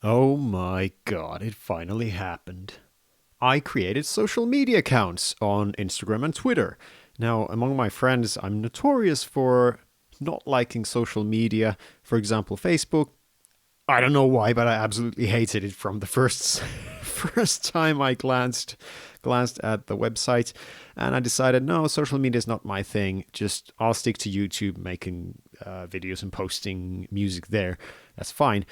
Oh my god, it finally happened. I created social media accounts on Instagram and Twitter. Now, among my friends, I'm notorious for not liking social media. For example, Facebook. I don't know why, but I absolutely hated it from the first first time I glanced at the website, and I decided no, social media is not my thing. Just I'll stick to YouTube, making videos and posting music there. That's fine.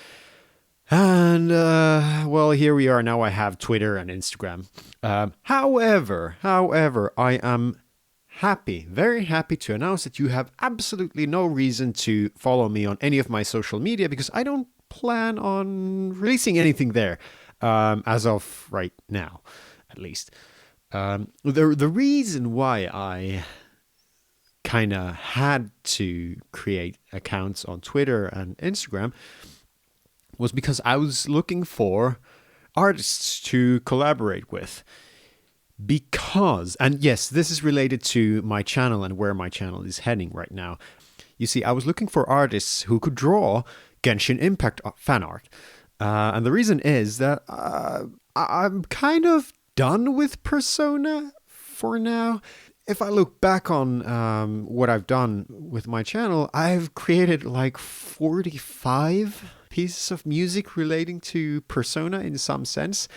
And well, here we are now. I have Twitter and Instagram. However, I am happy, very happy to announce that you have absolutely no reason to follow me on any of my social media because I don't plan on releasing anything there as of right now, at least. The reason why I kind of had to create accounts on Twitter and Instagram was because I was looking for artists to collaborate with. Because, and yes, this is related to my channel and where my channel is heading right now. You see, I was looking for artists who could draw Genshin Impact fan art. And the reason is that I'm kind of done with Persona for now. If I look back on what I've done with my channel, I've created like 45 pieces of music relating to Persona in some sense.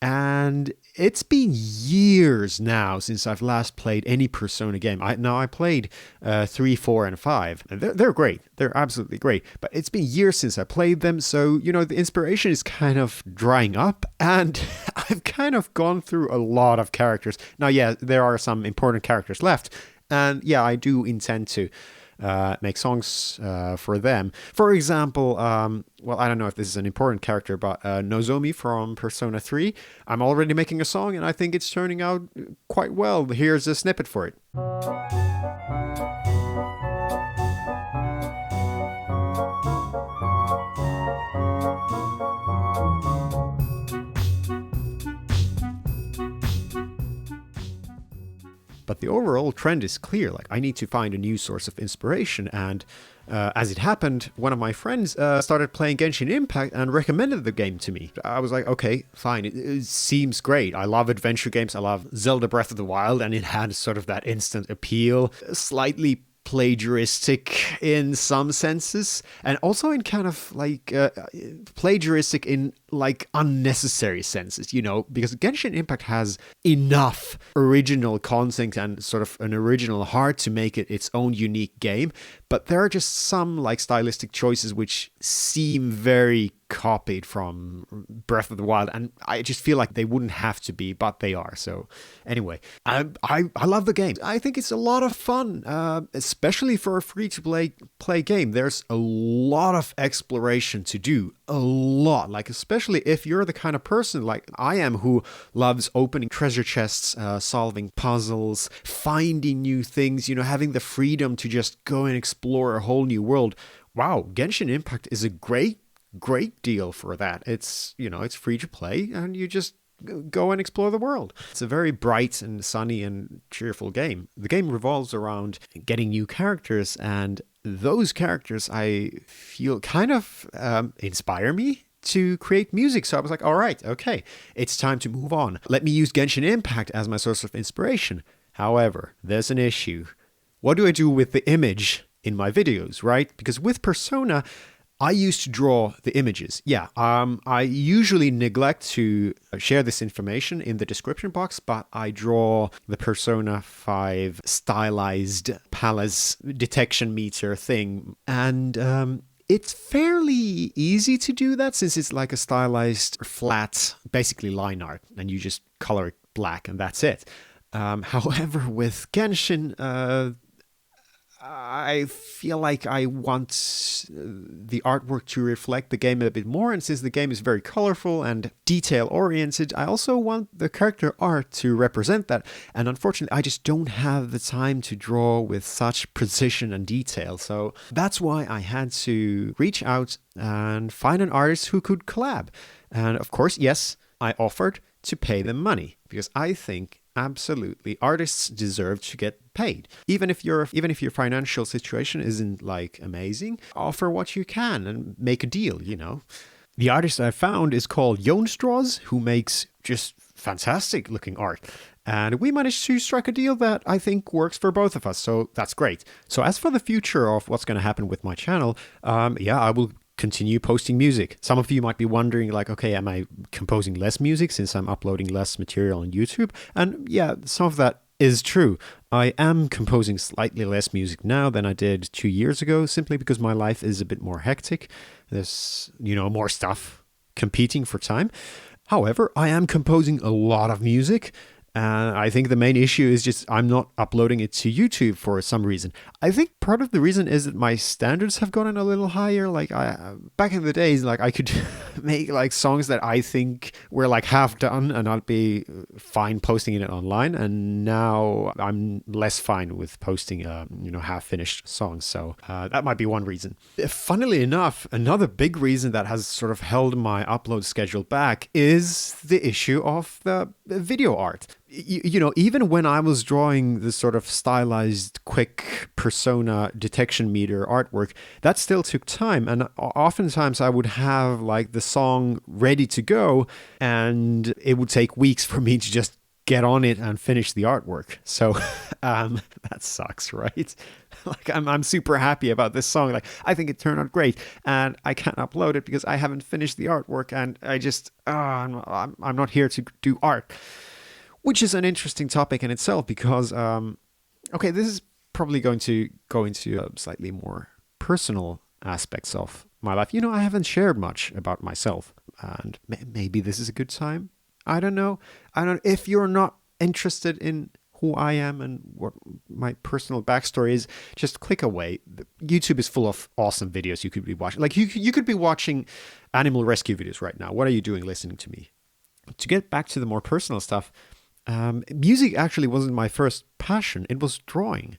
And it's been years now since I've last played any Persona game. I played 3, 4, and 5. And they're great. They're absolutely great. But it's been years since I played them. So, the inspiration is kind of drying up. And I've kind of gone through a lot of characters. Now, yeah, there are some important characters left. And yeah, I do intend to make songs for them. For example, well, I don't know if this is an important character, but Nozomi from Persona 3. I'm already making a song, and I think it's turning out quite well. Here's a snippet for it. But the overall trend is clear. Like, I need to find a new source of inspiration. And as it happened, one of my friends started playing Genshin Impact and recommended the game to me. I was like, okay, fine. It seems great. I love adventure games. I love Zelda Breath of the Wild, and it had sort of that instant appeal, slightly plagiaristic in some senses, and also in kind of like plagiaristic in like unnecessary senses, because Genshin Impact has enough original content and sort of an original heart to make it its own unique game, but there are just some like stylistic choices which seem very copied from Breath of the Wild, and I just feel like they wouldn't have to be, but they are. So anyway, I love the game. I think it's a lot of fun, especially for a free to play game. There's a lot of exploration to do, a lot. Like, especially if you're the kind of person like I am who loves opening treasure chests, solving puzzles, finding new things, having the freedom to just go and explore a whole new world. Wow, Genshin Impact is a great deal for that. It's free to play, and you just go and explore the world. It's a very bright and sunny and cheerful game. The game revolves around getting new characters, and those characters I feel kind of inspire me to create music. So I was like, all right, okay, it's time to move on. Let me use Genshin Impact as my source of inspiration. However, there's an issue. What do I do with the image in my videos, right? Because with Persona, I used to draw the images. Yeah, I usually neglect to share this information in the description box, but I draw the Persona 5 stylized palace detection meter thing. And it's fairly easy to do that since it's like a stylized, flat, basically line art, and you just color it black and that's it. However, with Genshin, I feel like I want the artwork to reflect the game a bit more, and since the game is very colorful and detail oriented, I also want the character art to represent that. And unfortunately, I just don't have the time to draw with such precision and detail. So that's why I had to reach out and find an artist who could collab. And of course, yes, I offered to pay them money because I think absolutely artists deserve to get paid. Even if your financial situation isn't like amazing, offer what you can and make a deal. The artist I found is called Jonstraws, who makes just fantastic looking art. And we managed to strike a deal that I think works for both of us, so that's great. So as for the future of what's going to happen with my channel, yeah, I will continue posting music. Some of you might be wondering, like, okay, am I composing less music since I'm uploading less material on YouTube? And yeah, some of that is true. I am composing slightly less music now than I did 2 years ago, simply because my life is a bit more hectic. There's, more stuff competing for time. However, I am composing a lot of music. I think the main issue is just I'm not uploading it to YouTube for some reason. I think part of the reason is that my standards have gotten a little higher. Like back in the days, like I could make like songs that I think were like half done and I'd be fine posting it online. And now I'm less fine with posting, half finished songs. So that might be one reason. Funnily enough, another big reason that has sort of held my upload schedule back is the issue of the video art. Even when I was drawing this sort of stylized, quick persona detection meter artwork, that still took time. And oftentimes I would have like the song ready to go, and it would take weeks for me to just get on it and finish the artwork. So that sucks, right? Like I'm super happy about this song. Like I think it turned out great, and I can't upload it because I haven't finished the artwork, and I just I'm not here to do art. Which is an interesting topic in itself because, this is probably going to go into slightly more personal aspects of my life. I haven't shared much about myself, and maybe this is a good time. I don't know. If you're not interested in who I am and what my personal backstory is, just click away. YouTube is full of awesome videos you could be watching. Like you could be watching animal rescue videos right now. What are you doing listening to me? To get back to the more personal stuff, music actually wasn't my first passion. It was drawing.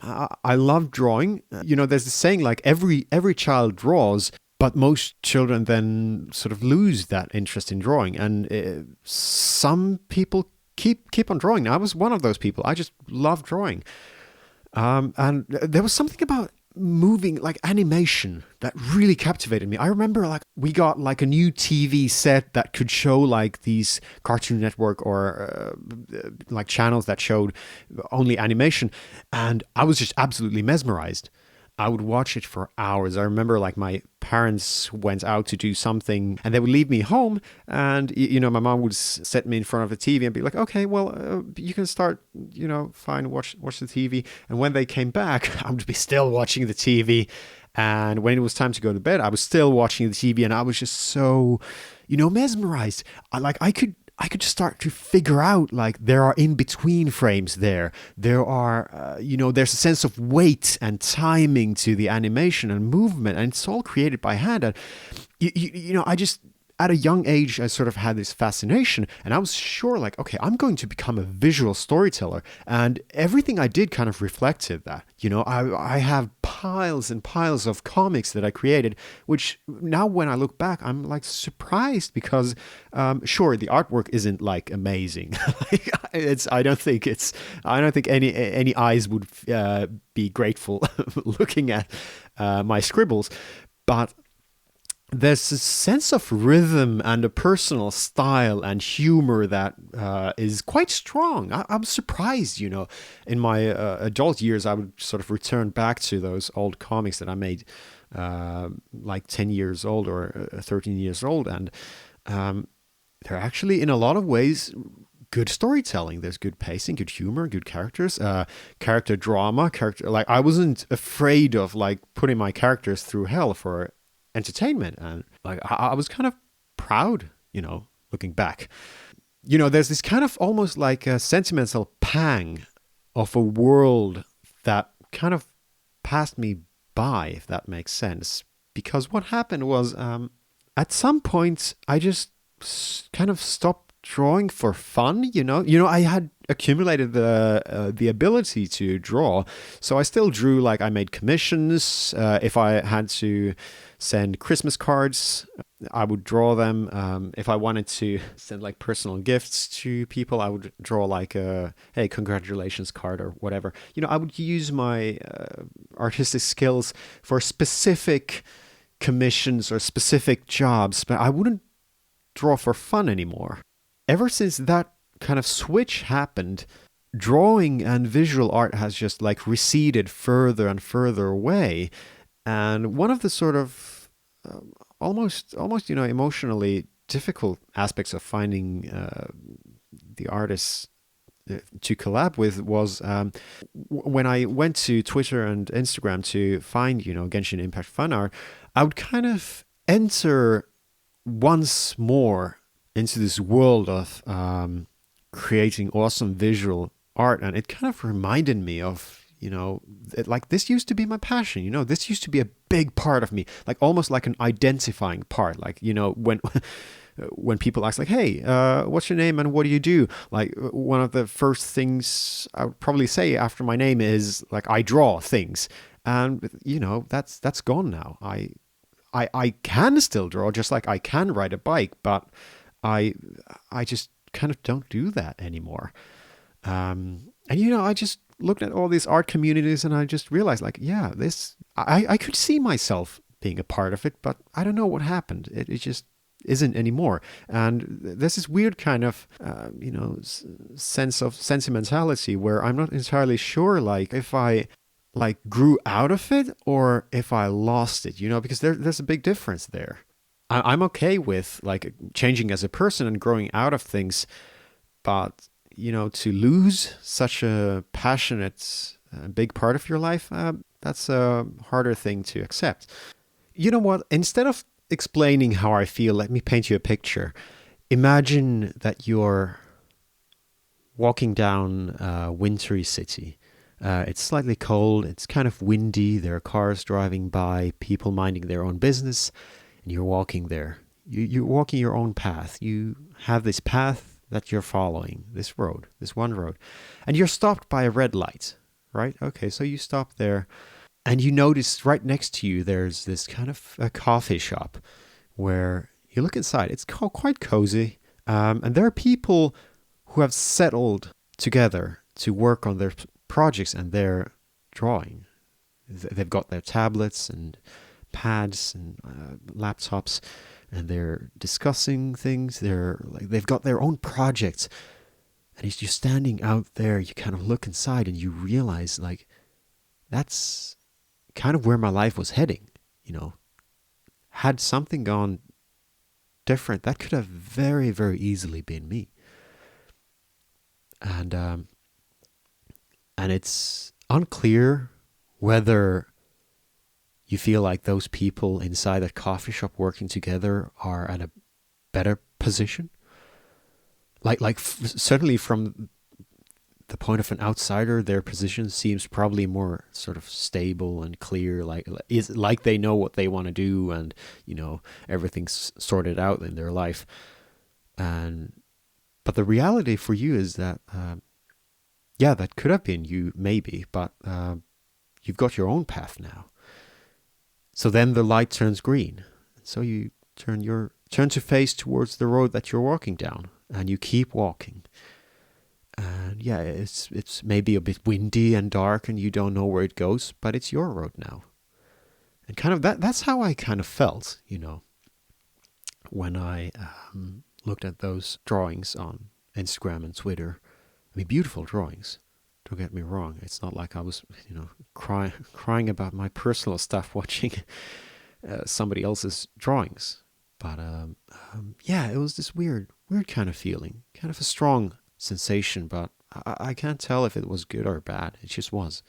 I love drawing. There's this saying like every child draws, but most children then sort of lose that interest in drawing. And some people keep on drawing. I was one of those people. I just love drawing. And there was something about moving, like animation, that really captivated me. I remember like we got like a new TV set that could show like these Cartoon Network or like channels that showed only animation, and I was just absolutely mesmerized. I would watch it for hours. I remember like my parents went out to do something and they would leave me home, and my mom would set me in front of the TV and be like, okay, well, you can start, fine, watch the TV. And when they came back, I would be still watching the TV. And when it was time to go to bed, I was still watching the TV, and I was just so, mesmerized. I could start to figure out like there are in between frames there. There are, there's a sense of weight and timing to the animation and movement, and it's all created by hand. And, I just, at a young age, I sort of had this fascination, and I was sure like, okay, I'm going to become a visual storyteller. And everything I did kind of reflected that. I have piles and piles of comics that I created, which now when I look back, I'm like surprised because, sure, the artwork isn't like amazing. I don't think any eyes would be grateful looking at my scribbles, but there's a sense of rhythm and a personal style and humor that is quite strong. I'm surprised, in my adult years, I would sort of return back to those old comics that I made like 10 years old or 13 years old. And they're actually, in a lot of ways, good storytelling. There's good pacing, good humor, good characters, character drama, like I wasn't afraid of like putting my characters through hell for entertainment, and like I was kind of proud, looking back. There's this kind of almost like a sentimental pang of a world that kind of passed me by, if that makes sense. Because what happened was, at some point, I just kind of stopped drawing for fun. I had accumulated the ability to draw, so I still drew. Like I made commissions. If I had to send Christmas cards, I would draw them. If I wanted to send like personal gifts to people, I would draw like a hey, congratulations card or whatever. I would use my artistic skills for specific commissions or specific jobs, but I wouldn't draw for fun anymore. Ever since that kind of switch happened, drawing and visual art has just like receded further and further away. And one of the sort of almost emotionally difficult aspects of finding the artists to collab with was when I went to Twitter and Instagram to find Genshin Impact fan art, I would kind of enter once more into this world of creating awesome visual art, and it kind of reminded me of like this used to be my passion. This used to be a big part of me, like almost like an identifying part. Like when people ask like, hey, what's your name and what do you do? Like one of the first things I would probably say after my name is like, I draw things. And that's gone now. I can still draw, just like I can ride a bike, but I just kind of don't do that anymore. And I just looked at all these art communities and I just realized like, yeah, I could see myself being a part of it, but I don't know what happened. It just isn't anymore. And there's this weird kind of sense of sentimentality where I'm not entirely sure like if I like grew out of it or if I lost it, because there's a big difference there. I'm okay with like changing as a person and growing out of things, but to lose such a passionate big part of your life, that's a harder thing to accept. You know what? Instead of explaining how I feel, let me paint you a picture. Imagine that you're walking down a wintry city. It's slightly cold, it's kind of windy, there are cars driving by, people minding their own business, and you're walking there. You're walking your own path. You have this path that you're following, this one road, and you're stopped by a red light, right? Okay, so you stop there, and you notice right next to you there's this kind of a coffee shop where you look inside. It's quite cozy, and there are people who have settled together to work on their projects and their drawing. They've got their tablets and pads and laptops, and they're discussing things. They've got their own projects, and as you're standing out there, you kind of look inside and you realize like that's kind of where my life was heading. Had something gone different, that could have very, very easily been me. And it's unclear whether you feel like those people inside that coffee shop working together are at a better position. Certainly from the point of an outsider, their position seems probably more sort of stable and clear. Like they know what they want to do, and everything's sorted out in their life. But the reality for you is that that could have been you maybe, but you've got your own path now. So then the light turns green. So you turn to face towards the road that you're walking down, and you keep walking. And it's maybe a bit windy and dark, and you don't know where it goes, but it's your road now. And kind of that's how I kind of felt, when I looked at those drawings on Instagram and Twitter. I mean, beautiful drawings. Don't get me wrong. It's not like I was, crying about my personal stuff watching somebody else's drawings. But it was this weird kind of feeling, kind of a strong sensation. But I can't tell if it was good or bad. It just was.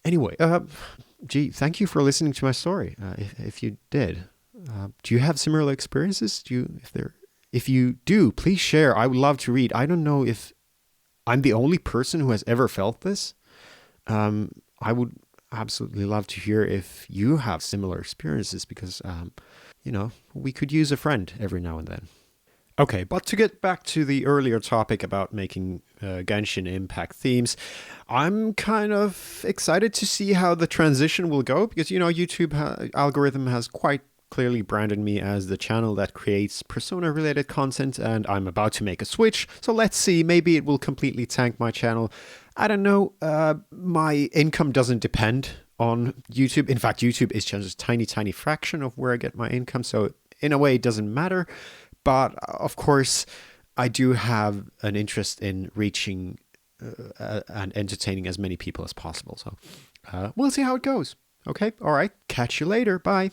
Anyway, thank you for listening to my story. If you did, do you have similar experiences? If you do, please share. I would love to read. I don't know if I'm the only person who has ever felt this. I would absolutely love to hear if you have similar experiences because, we could use a friend every now and then. Okay, but to get back to the earlier topic about making Genshin Impact themes, I'm kind of excited to see how the transition will go because, YouTube algorithm has quite clearly branded me as the channel that creates Persona-related content, and I'm about to make a switch, so let's see, maybe it will completely tank my channel. I don't know, my income doesn't depend on YouTube. In fact, YouTube is just a tiny, tiny fraction of where I get my income. So in a way, it doesn't matter. But of course, I do have an interest in reaching and entertaining as many people as possible. So we'll see how it goes. Okay. All right. Catch you later. Bye.